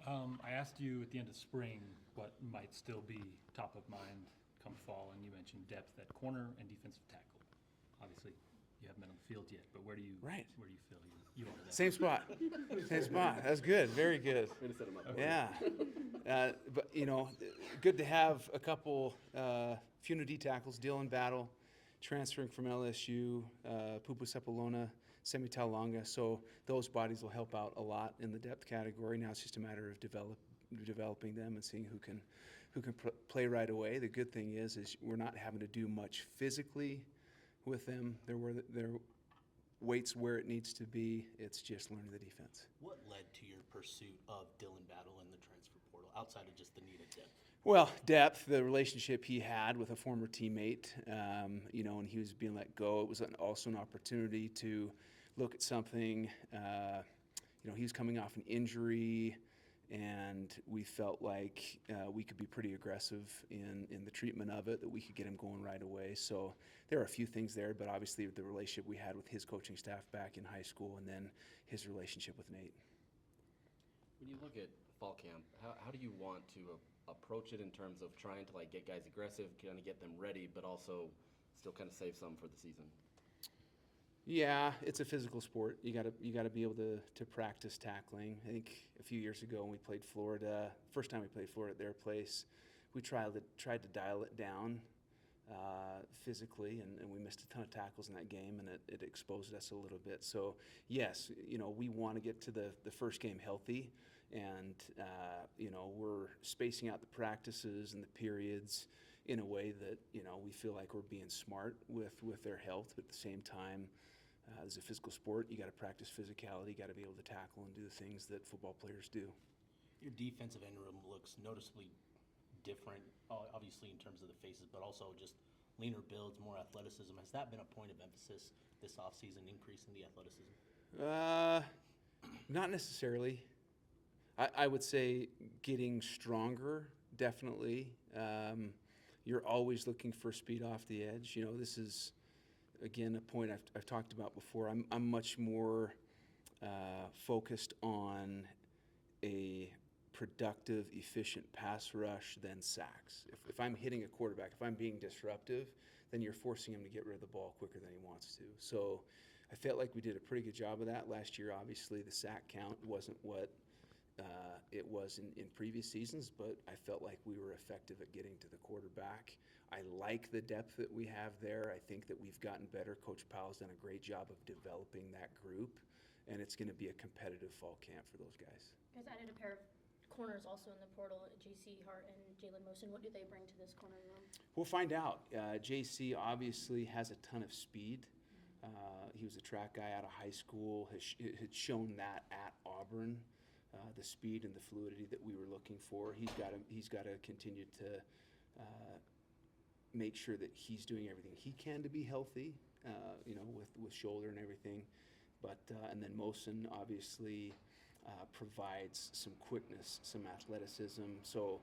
I asked you at the end of spring what might still be top of mind come fall, and you mentioned depth at corner and defensive tackle. Obviously, you haven't been on the field yet, but where do you feel you are there? Same spot. Same spot. That's good. Very good. Way to set him up. Okay. Yeah. But, good to have a couple few new D tackles, Dylan Battle, transferring from LSU, Pupu Sepulona, Semi Talonga. So those bodies will help out a lot in the depth category. Now it's just a matter of developing them and seeing who can play right away. The good thing is we're not having to do much physically with them. Their weight's where it needs to be. It's just learning the defense. What led to your pursuit of Dylan Battle in the transfer portal, outside of just the need of depth? Well, depth, the relationship he had with a former teammate, and he was being let go. It was also an opportunity to look at something. He was coming off an injury, and we felt like we could be pretty aggressive in the treatment of it, that we could get him going right away. So there are a few things there, but obviously the relationship we had with his coaching staff back in high school, and then his relationship with Nate. When you look at fall camp, how do you want to approach it in terms of trying to get guys aggressive, kind of get them ready, but also still kind of save some for the season? Yeah, it's a physical sport. You gotta be able to practice tackling. I think a few years ago when we played Florida, first time we played Florida at their place, we tried to dial it down physically, and we missed a ton of tackles in that game, and it exposed us a little bit. So yes, we want to get to the first game healthy, and we're spacing out the practices and the periods in a way that we feel like we're being smart with their health, but at the same time, as a physical sport, you got to practice physicality, you got to be able to tackle and do the things that football players do. Your defensive end room looks noticeably different, obviously in terms of the faces, but also just leaner builds, more athleticism. Has that been a point of emphasis this offseason, increasing the athleticism? Not necessarily. I would say getting stronger, definitely. You're always looking for speed off the edge. This is, again, a point I've talked about before. I'm much more focused on a productive, efficient pass rush than sacks. If I'm hitting a quarterback, if I'm being disruptive, then you're forcing him to get rid of the ball quicker than he wants to. So I felt like we did a pretty good job of that last year. Obviously, the sack count wasn't what it was in previous seasons, but I felt like we were effective at getting to the quarterback. I like the depth that we have there. I think that we've gotten better. Coach Powell's done a great job of developing that group, and it's going to be a competitive fall camp for those guys. You guys added a pair of corners also in the portal, JC Hart and Jalen Mosin. What do they bring to this corner room? We'll find out. JC obviously has a ton of speed. He was a track guy out of high school, had shown that at Auburn. The speed and the fluidity that we were looking for. He's got to continue to make sure that he's doing everything he can to be healthy, with shoulder and everything. But and then Mosin obviously provides some quickness, some athleticism. So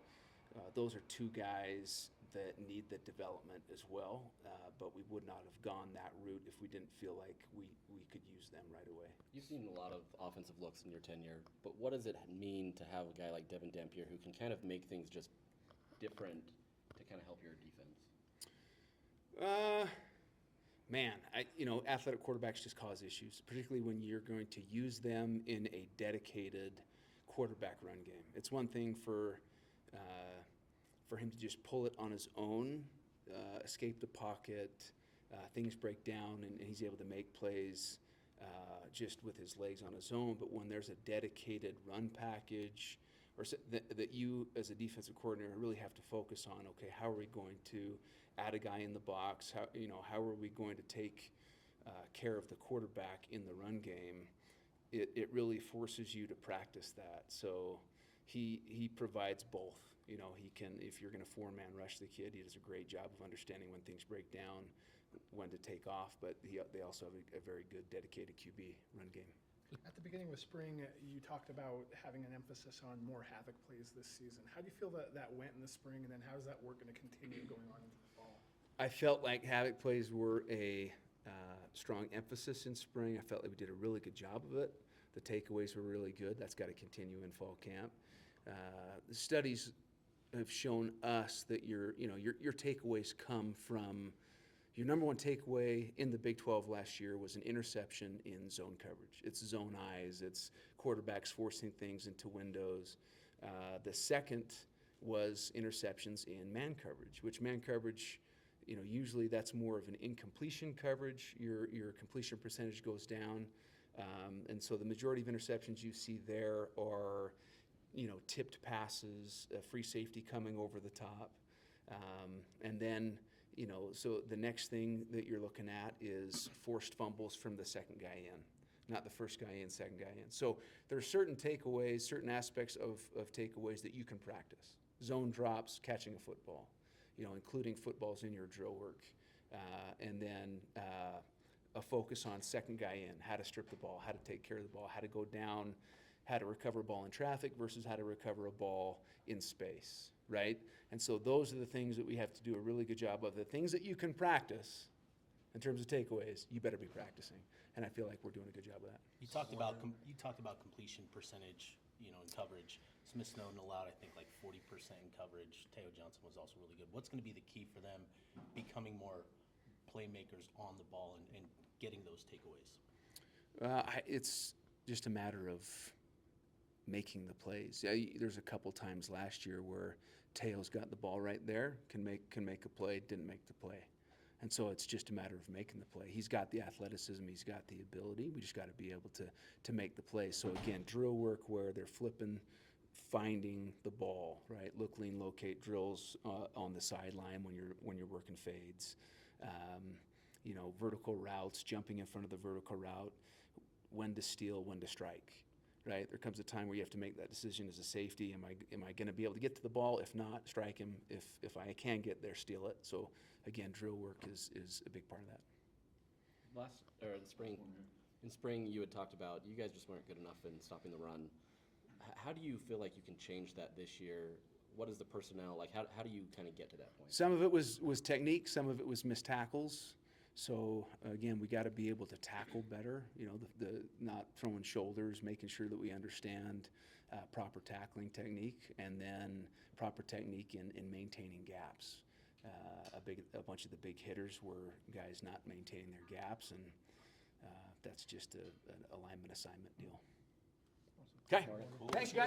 those are two guys that need the development as well. But we would not have gone that route if we didn't feel like we could use them right away. You've seen a lot of offensive looks in your tenure, but what does it mean to have a guy like Devin Dampier who can kind of make things just different to kind of help your defense? Athletic quarterbacks just cause issues, particularly when you're going to use them in a dedicated quarterback run game. It's one thing for him to just pull it on his own, escape the pocket, things break down, and he's able to make plays just with his legs on his own. But when there's a dedicated run package, or that you as a defensive coordinator really have to focus on, okay, how are we going to add a guy in the box? How are we going to take care of the quarterback in the run game? It really forces you to practice that. So he provides both. He can, if you're going to four-man rush the kid, he does a great job of understanding when things break down, when to take off, but they also have a very good dedicated QB run game. At the beginning of spring, you talked about having an emphasis on more havoc plays this season. How do you feel that went in the spring, and then how is that work going to continue going on into the fall? I felt like havoc plays were a strong emphasis in spring. I felt like we did a really good job of it. The takeaways were really good. That's got to continue in fall camp. The studies have shown us that your takeaways come from, your number one takeaway in the Big 12 last year was an interception in zone coverage. It's zone eyes, it's quarterbacks forcing things into windows. The second was interceptions in man coverage, which man coverage, usually that's more of an incompletion coverage. Your completion percentage goes down. And so the majority of interceptions you see there are, tipped passes, free safety coming over the top. And then, so the next thing that you're looking at is forced fumbles from the second guy in, not the first guy in, second guy in. So there are certain takeaways, certain aspects of takeaways that you can practice. Zone drops, catching a football, including footballs in your drill work. And then a focus on second guy in, how to strip the ball, how to take care of the ball, how to go down, how to recover a ball in traffic versus how to recover a ball in space, right? And so those are the things that we have to do a really good job of. The things that you can practice in terms of takeaways, you better be practicing. And I feel like we're doing a good job of that. You talked about completion percentage, in coverage. Smith Snowden allowed, I think, like 40% in coverage. Teo Johnson was also really good. What's going to be the key for them becoming more playmakers on the ball and getting those takeaways? It's just a matter of making the plays. There's a couple times last year where Teo's got the ball right there, can make a play, didn't make the play. And so it's just a matter of making the play. He's got the athleticism, he's got the ability. We just got to be able to make the play. So again, drill work where they're flipping, finding the ball, right? Look, lean, locate drills on the sideline when you're working fades. Vertical routes, jumping in front of the vertical route, when to steal, when to strike, right? There comes a time where you have to make that decision as a safety. Am I going to be able to get to the ball? If not, strike him. If I can get there, steal it. So again, drill work is a big part of that. In spring, you had talked about you guys just weren't good enough in stopping the run. How do you feel like you can change that this year? What is the personnel like? How do you kind of get to that point? Some of it was technique. Some of it was missed tackles. So again, we got to be able to tackle better. The not throwing shoulders, making sure that we understand proper tackling technique, and then proper technique in maintaining gaps. A bunch of the big hitters were guys not maintaining their gaps, and that's just an alignment assignment deal. Okay, thanks guys.